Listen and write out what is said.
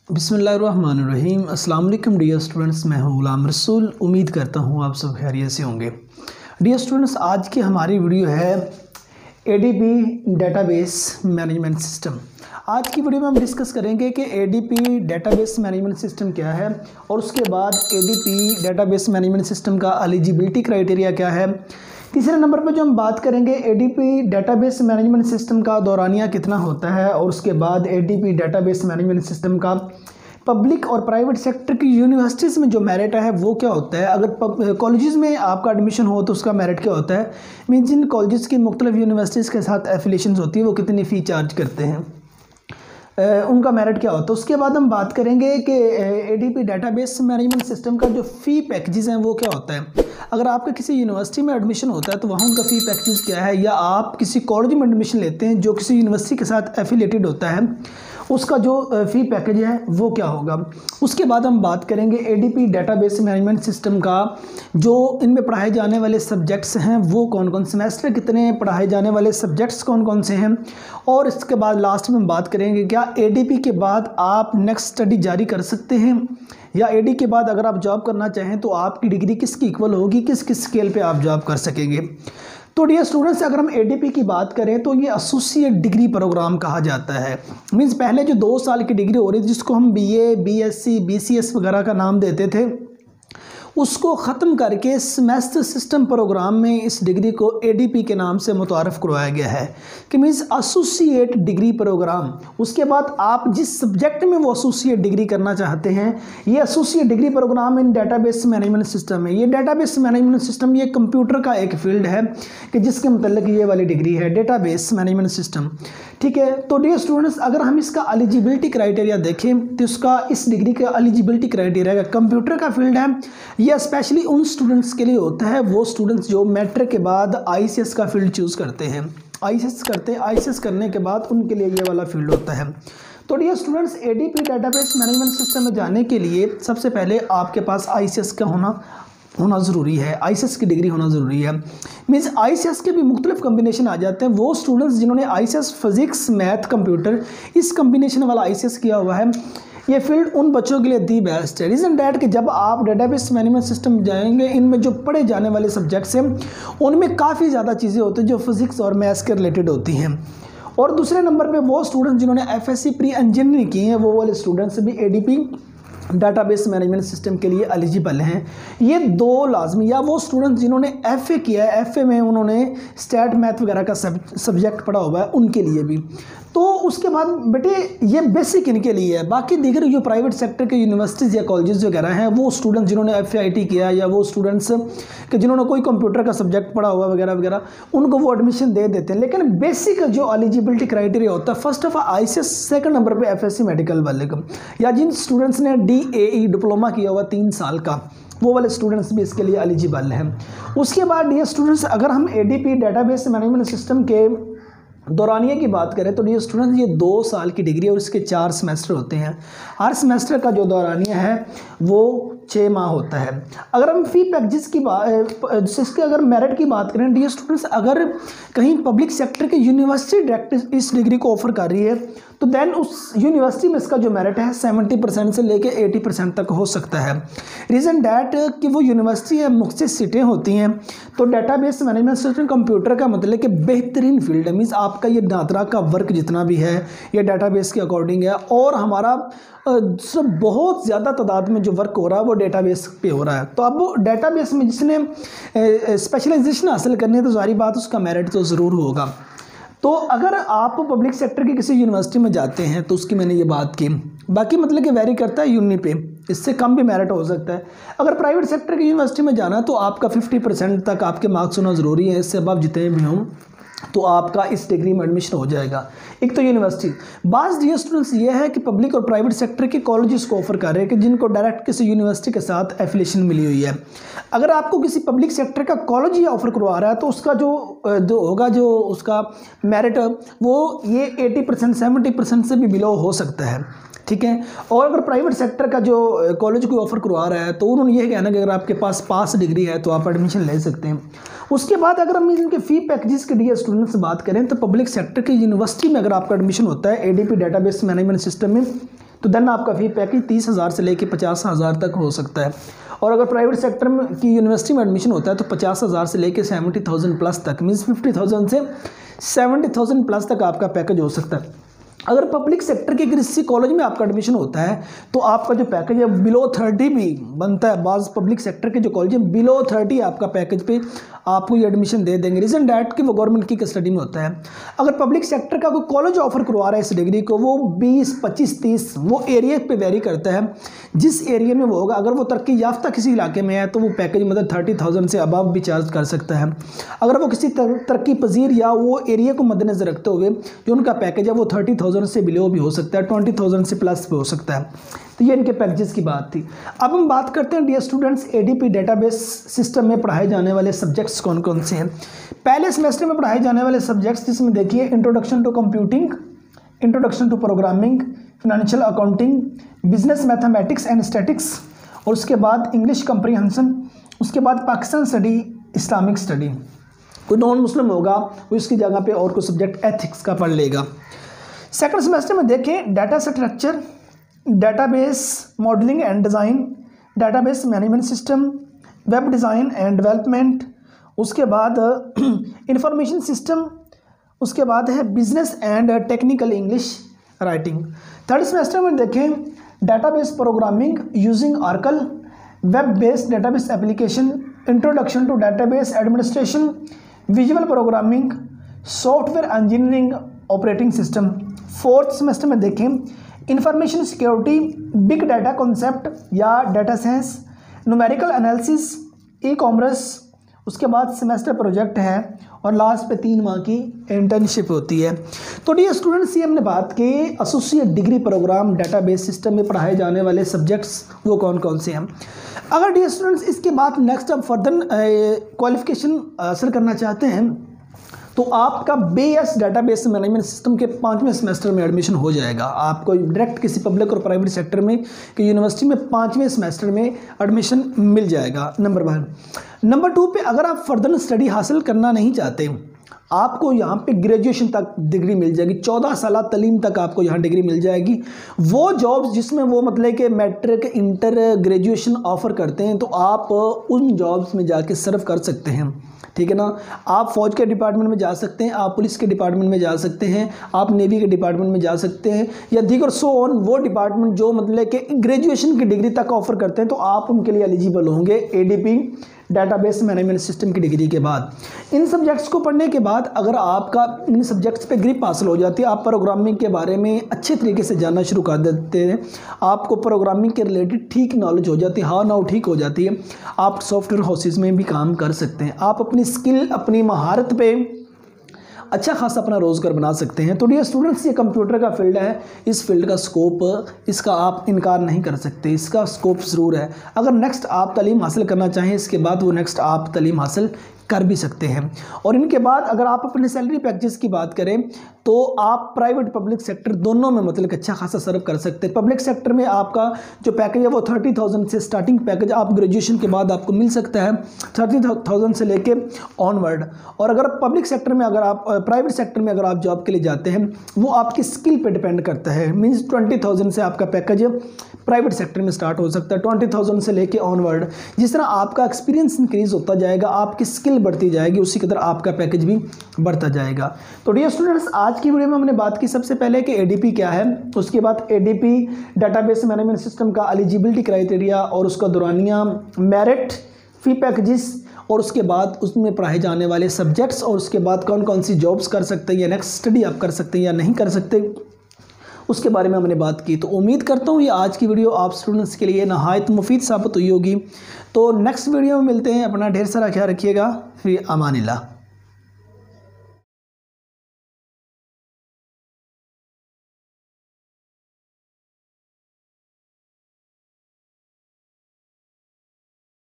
बिस्मिल्लाहिर्रहमानिर्रहीम। अस्सलाम वालेकुम डियर स्टूडेंट्स, मैं हूं गुलाम रसूल। उम्मीद करता हूं आप सब खैरियत से होंगे। डियर स्टूडेंट्स, आज की हमारी वीडियो है एडीपी डेटाबेस मैनेजमेंट सिस्टम। आज की वीडियो में हम डिस्कस करेंगे कि एडीपी डेटाबेस मैनेजमेंट सिस्टम क्या है और उसके बाद एडीपी डेटाबेस मैनेजमेंट सिस्टम का एलिजिबिलिटी क्राइटेरिया क्या है। तीसरे नंबर पर जो हम बात करेंगे एडीपी डेटाबेस मैनेजमेंट सिस्टम का दौरानिया कितना होता है और उसके बाद एडीपी डेटाबेस मैनेजमेंट सिस्टम का पब्लिक और प्राइवेट सेक्टर की यूनिवर्सिटीज़ में जो मेरिट है वो क्या होता है। अगर कॉलेजेस में आपका एडमिशन हो तो उसका मेरिट क्या होता है। मीन्स जिन कॉलेजेस की मुख्तलिफ यूनिवर्सिटीज़ के साथ एफिलिएशंस होती है वो कितनी फ़ी चार्ज करते हैं, उनका मेरिट क्या होता है। उसके बाद हम बात करेंगे कि एडीपी डेटाबेस मैनेजमेंट सिस्टम का जो फ़ी पैकेजेस हैं वो क्या होता है। अगर आपका किसी यूनिवर्सिटी में एडमिशन होता है तो वहाँ उनका फ़ी पैकेजेस क्या है, या आप किसी कॉलेज में एडमिशन लेते हैं जो किसी यूनिवर्सिटी के साथ एफिलेटेड होता है उसका जो फ़ी पैकेज है वो क्या होगा। उसके बाद हम बात करेंगे एडीपी डेटाबेस मैनेजमेंट सिस्टम का जो इनमें पढ़ाए जाने वाले सब्जेक्ट्स हैं वो कौन कौन, सेमेस्टर कितने पढ़ाए जाने वाले सब्जेक्ट्स कौन कौन से हैं। और इसके बाद लास्ट में हम बात करेंगे क्या एडीपी के बाद आप नेक्स्ट स्टडी जारी कर सकते हैं, या एडी के बाद अगर आप जॉब करना चाहें तो आपकी डिग्री किसकी इक्वल होगी, किस किस स्केल पे आप जॉब कर सकेंगे। तो डियर स्टूडेंट्स, अगर हम एडीपी की बात करें तो ये एसोसिएट डिग्री प्रोग्राम कहा जाता है। मींस पहले जो 2 साल की डिग्री हो रही थी जिसको हम बीए, बीएससी, बीसीएस वगैरह का नाम देते थे, उसको ख़त्म करके सेमेस्टर सिस्टम प्रोग्राम में इस डिग्री को एडीपी के नाम से मुतारफ़ करवाया गया है कि मीन्स एसोसिएट डिग्री प्रोग्राम। उसके बाद आप जिस सब्जेक्ट में वो एसोसिएट डिग्री करना चाहते हैं, ये एसोसिएट डिग्री प्रोग्राम इन डेटाबेस मैनेजमेंट सिस्टम है। ये डेटाबेस मैनेजमेंट सिस्टम ये कंप्यूटर का एक फील्ड है कि जिसके मतलब ये वाली डिग्री है डेटाबेस मैनेजमेंट सिस्टम। ठीक है, तो डियर स्टूडेंट्स, अगर हम इसका एलिजिबिलिटी क्राइटेरिया देखें तो इसका इस डिग्री का एलिजिबिलिटी क्राइटेरिया कंप्यूटर का फील्ड है। यह स्पेशली उन स्टूडेंट्स के लिए होता है, वो स्टूडेंट्स जो मैट्रिक के बाद आईसीएस का फील्ड चूज़ करते हैं। आईसीएस करने के बाद उनके लिए ये वाला फील्ड होता है। तो dear students, ADP database management system में जाने के लिए सबसे पहले आपके पास आईसीएस का होना ज़रूरी है, आईसीएस की डिग्री होना ज़रूरी है। मीन्स आईसीएस के भी मुख्तलिफ कम्बिनेशन आ जाते हैं। वो स्टूडेंट्स जिन्होंने आईसीएस फिजिक्स मैथ कंप्यूटर इस कम्बिनेशन वाला आईसीएस किया हुआ है, ये फील्ड उन बच्चों के लिए दी बेस्ट है। रीज़न डैट कि जब आप डेटाबेस मैनेजमेंट सिस्टम जाएंगे, इनमें जो पढ़े जाने वाले सब्जेक्ट्स हैं उनमें काफ़ी ज़्यादा चीज़ें होती हैं जो फिज़िक्स और मैथ्स के रिलेटेड होती हैं। और दूसरे नंबर पे वो स्टूडेंट्स जिन्होंने एफएससी प्री इंजीनियरिंग की हैं, वो वाले स्टूडेंट्स भी एडीपी डाटाबेस मैनेजमेंट सिस्टम के लिए एलिजिबल हैं। ये 2 लाजमी, या वो स्टूडेंट्स जिन्होंने एफए किया है, एफए में उन्होंने स्टैट मैथ वगैरह का सब्जेक्ट पढ़ा हुआ है उनके लिए भी। तो उसके बाद बेटे ये बेसिक इनके लिए है। बाकी दीगर जो प्राइवेट सेक्टर के यूनिवर्सिटीज़ या कॉलेजेस वगैरह हैं, वो स्टूडेंट्स जिन्होंने एफआईटी किया या वो स्टूडेंट्स कि जिन्होंने कोई कंप्यूटर का सब्जेक्ट पढ़ा हुआ वगैरह वगैरह, उनको वो एडमिशन दे देते हैं। लेकिन बेसिक जो एलिजिबिलिटी क्राइटेरिया होता है, first of all ICS, second number पे एफएससी मेडिकल वाले का, या जिन स्टूडेंट्स ने डीएई डिप्लोमा किया हुआ 3 साल का, वो वाले स्टूडेंट्स भी इसके लिए एलिजिबल हैं। उसके बाद ये स्टूडेंट्स, अगर हम एडीपी डेटाबेस मैनेजमेंट सिस्टम के दौरानिया की बात करें तो ये स्टूडेंट्स, ये 2 साल की डिग्री और इसके 4 सेमेस्टर होते हैं। हर सेमेस्टर का जो दौरानिया है वो 6 माह होता है। अगर हम फ़ी पैकेजेस की जिसके अगर मेरिट की बात करें डियर स्टूडेंट्स, अगर कहीं पब्लिक सेक्टर की यूनिवर्सिटी डायरेक्ट इस डिग्री को ऑफर कर रही है तो देन उस यूनिवर्सिटी में इसका जो मेरिट है 70% से लेके 80% तक हो सकता है। रीज़न डैट कि वो यूनिवर्सिटी है, मुख्तलिफ सीटें होती हैं। तो डेटाबेस मैनेजमेंट सिस्टम कंप्यूटर का मतलब कि बेहतरीन फील्ड है। मीन्स आपका ये दादरा का वर्क जितना भी है ये डेटाबेस के अकॉर्डिंग है, और हमारा सब बहुत ज़्यादा तादाद में जो वर्क हो रहा है वो डेटाबेस पे हो रहा है। तो अब डेटाबेस में जिसने स्पेशलाइजेशन हासिल करनी है तो सारी बात उसका मेरिट तो ज़रूर होगा। तो अगर आप पब्लिक सेक्टर की किसी यूनिवर्सिटी में जाते हैं तो उसकी मैंने ये बात की, बाकी मतलब कि वेरी करता है यूनि पे, इससे कम भी मेरिट हो सकता है। अगर प्राइवेट सेक्टर की यूनिवर्सिटी में जाना तो आपका 50% तक आपके मार्क्स होना ज़रूरी है। इससे अब आप जितने भी हों तो आपका इस डिग्री में एडमिशन हो जाएगा। एक तो यूनिवर्सिटी, बाज़ डियर स्टूडेंट्स ये है कि पब्लिक और प्राइवेट सेक्टर के कॉलेजेस को ऑफर कर रहे हैं कि जिनको डायरेक्ट किसी यूनिवर्सिटी के साथ एफिलिएशन मिली हुई है। अगर आपको किसी पब्लिक सेक्टर का कॉलेज ही ऑफर करवा रहा है तो उसका जो होगा, जो उसका मेरिट वो ये 80% 70% से भी बिलो हो सकता है। ठीक है, और अगर प्राइवेट सेक्टर का जो कॉलेज कोई ऑफर करवा रहा है तो उन्होंने ये कहना कि अगर आपके पास पास डिग्री है तो आप एडमिशन ले सकते हैं। उसके बाद अगर हम इनके फ़ी पैकेजेस के डियर स्टूडेंट्स से बात करें तो पब्लिक सेक्टर की यूनिवर्सिटी में अगर आपका एडमिशन होता है एडीपी डेटाबेस मैनेजमेंट सिस्टम में तो देन आपका फ़ी पैकेज 30,000 से लेके 50,000 तक हो सकता है। और अगर प्राइवेट सेक्टर में की यूनिवर्सिटी में एडमिशन होता है तो 50,000 से लेके 70,000 प्लस तक, मीन्स 50,000 से 70,000 प्लस तक आपका पैकेज हो सकता है। अगर पब्लिक सेक्टर के किसी कॉलेज में आपका एडमिशन होता है तो आपका जो पैकेज है बिलो 30 भी बनता है। बाज़ पब्लिक सेक्टर के जो कॉलेज हैं बिलो 30 आपका पैकेज पे आपको ये एडमिशन दे देंगे, रीज़न डैट कि वो गवर्नमेंट की कस्टडी में होता है। अगर पब्लिक सेक्टर का कोई कॉलेज ऑफर करवा रहा है इस डिग्री को, वो 20, 25, 30 वो एरिया पे वेरी करता है, जिस एरिया में वो होगा। अगर वो तरक्की याफ्ता किसी इलाके में है तो वो पैकेज मतलब 30,000 से अबव भी चार्ज कर सकता है। अगर वो किसी तरक्की पजीर या वो एरिया को मद्देनजर रखते हुए जो उनका पैकेज है वो 30,000 से बिलो भी हो सकता है, 20,000 से प्लस भी हो सकता है। तो ये इनके पैकेजेस की बात थी। अब हम बात करते हैं dear students, ADP database system में पढ़ाए जाने वाले सब्जेक्ट्स कौन कौन से हैं। पहले सेमेस्टर में पढ़ाए जाने वाले सब्जेक्ट्स जिसमें देखिए introduction to computing, introduction to programming, financial accounting, business mathematics and statics, और उसके बाद इंग्लिश कंप्रीहेंशन, उसके बाद पाकिस्तान स्टडी, इस्लामिक स्टडी। कोई नॉन मुस्लिम होगा वो इसकी जगह पे और कोई सब्जेक्ट एथिक्स का पढ़ लेगा। सेकंड सेमेस्टर में देखें data structure, database modelling and design, database management system, web design and development, उसके बाद इंफॉर्मेशन सिस्टम, उसके बाद है business and technical English writing. Third semester में देखें database programming using Oracle, web based database application, introduction to database administration, visual programming, software engineering, operating system. Fourth semester में देखें information security, big data concept या data science, numerical analysis, e commerce, उसके बाद semester project है और last पे 3 माह की इंटर्नशिप होती है। तो डियर स्टूडेंट्स, ये हमने बात की associate degree program database system में पढ़ाए जाने वाले सब्जेक्ट्स वो कौन कौन से हैं। अगर डियर स्टूडेंट्स इसके बाद नेक्स्ट आप फर्दर क्वालिफिकेशन हासिल करना चाहते हैं तो आपका बीएस डेटाबेस मैनेजमेंट सिस्टम के 5वें सेमेस्टर में एडमिशन हो जाएगा। आपको डायरेक्ट किसी पब्लिक और प्राइवेट सेक्टर में कि यूनिवर्सिटी में 5वें सेमेस्टर में एडमिशन मिल जाएगा, नंबर 1। नंबर 2 पे अगर आप फर्दर स्टडी हासिल करना नहीं चाहते, आपको यहाँ पे ग्रेजुएशन तक डिग्री मिल जाएगी, 14 साल तलीम तक आपको यहाँ डिग्री मिल जाएगी। वो जॉब्स जिसमें वो मतलब कि मैट्रिक इंटर ग्रेजुएशन ऑफर करते हैं तो आप उन जॉब्स में जाके सर्व कर सकते हैं, ठीक है ना। आप फौज के डिपार्टमेंट में जा सकते हैं, आप पुलिस के डिपार्टमेंट में जा सकते हैं, आप नेवी के डिपार्टमेंट में जा सकते हैं या दीगर सो ऑन वो डिपार्टमेंट जो मतलब कि ग्रेजुएशन की डिग्री तक ऑफर करते हैं तो आप उनके लिए एलिजिबल होंगे एडीपी डेटाबेस मैनेजमेंट सिस्टम की डिग्री के बाद। इन सब्जेक्ट्स को पढ़ने के बाद अगर आपका इन सब्जेक्ट्स पे ग्रिप हासिल हो जाती है, आप प्रोग्रामिंग के बारे में अच्छे तरीके से जानना शुरू कर देते हैं, आपको प्रोग्रामिंग के रिलेटेड ठीक नॉलेज हो जाती है, हाउ नाउ ठीक हो जाती है, आप सॉफ्टवेयर हाउसेज में भी काम कर सकते हैं, आप अपनी स्किल अपनी महारत पे अच्छा खासा अपना रोज़गार बना सकते हैं। तो डियर स्टूडेंट्स, ये कंप्यूटर का फील्ड है, इस फील्ड का स्कोप इसका आप इनकार नहीं कर सकते, इसका स्कोप ज़रूर है। अगर नेक्स्ट आप तालीम हासिल करना चाहें इसके बाद वो नेक्स्ट आप तालीम हासिल कर भी सकते हैं। और इनके बाद अगर आप अपने सैलरी पैकेजेस की बात करें तो आप प्राइवेट पब्लिक सेक्टर दोनों में मतलब अच्छा खासा सर्व कर सकते हैं। पब्लिक सेक्टर में आपका जो पैकेज है वो 30,000 से स्टार्टिंग पैकेज आप ग्रेजुएशन के बाद आपको मिल सकता है, 30,000 से लेके ऑनवर्ड। और अगर पब्लिक सेक्टर में अगर आप प्राइवेट सेक्टर में अगर आप जॉब के लिए जाते हैं वो आपकी स्किल पे डिपेंड करता है, मीन्स 20,000 से आपका पैकेज प्राइवेट सेक्टर में स्टार्ट हो सकता है, 20,000 से लेके ऑनवर्ड। जिस तरह आपका एक्सपीरियंस इंक्रीज होता जाएगा, आपकी स्किल बढ़ती जाएगी, उसी की तरह आपका पैकेज भी बढ़ता जाएगा। तो डियर स्टूडेंट्स, आज की वीडियो में हमने बात की सबसे पहले कि एडीपी क्या है, उसके बाद एडीपी डेटाबेस मैनेजमेंट सिस्टम का एलिजिबिलिटी क्राइटेरिया और उसका दौरानिया, मेरिट, फी पैकेजेस और उसके बाद उसमें पढ़ाए जाने वाले सब्जेक्ट्स और उसके बाद कौन कौन सी जॉब्स कर सकते हैं या नेक्स्ट स्टडी आप कर सकते हैं या नहीं कर सकते, उसके बारे में हमने बात की। तो उम्मीद करता हूँ ये आज की वीडियो आप स्टूडेंट्स के लिए नहायत मुफीद साबित हुई होगी। तो नेक्स्ट वीडियो में मिलते हैं, अपना ढेर सारा ख्याल रखिएगा, फिर अमानिल्लाह।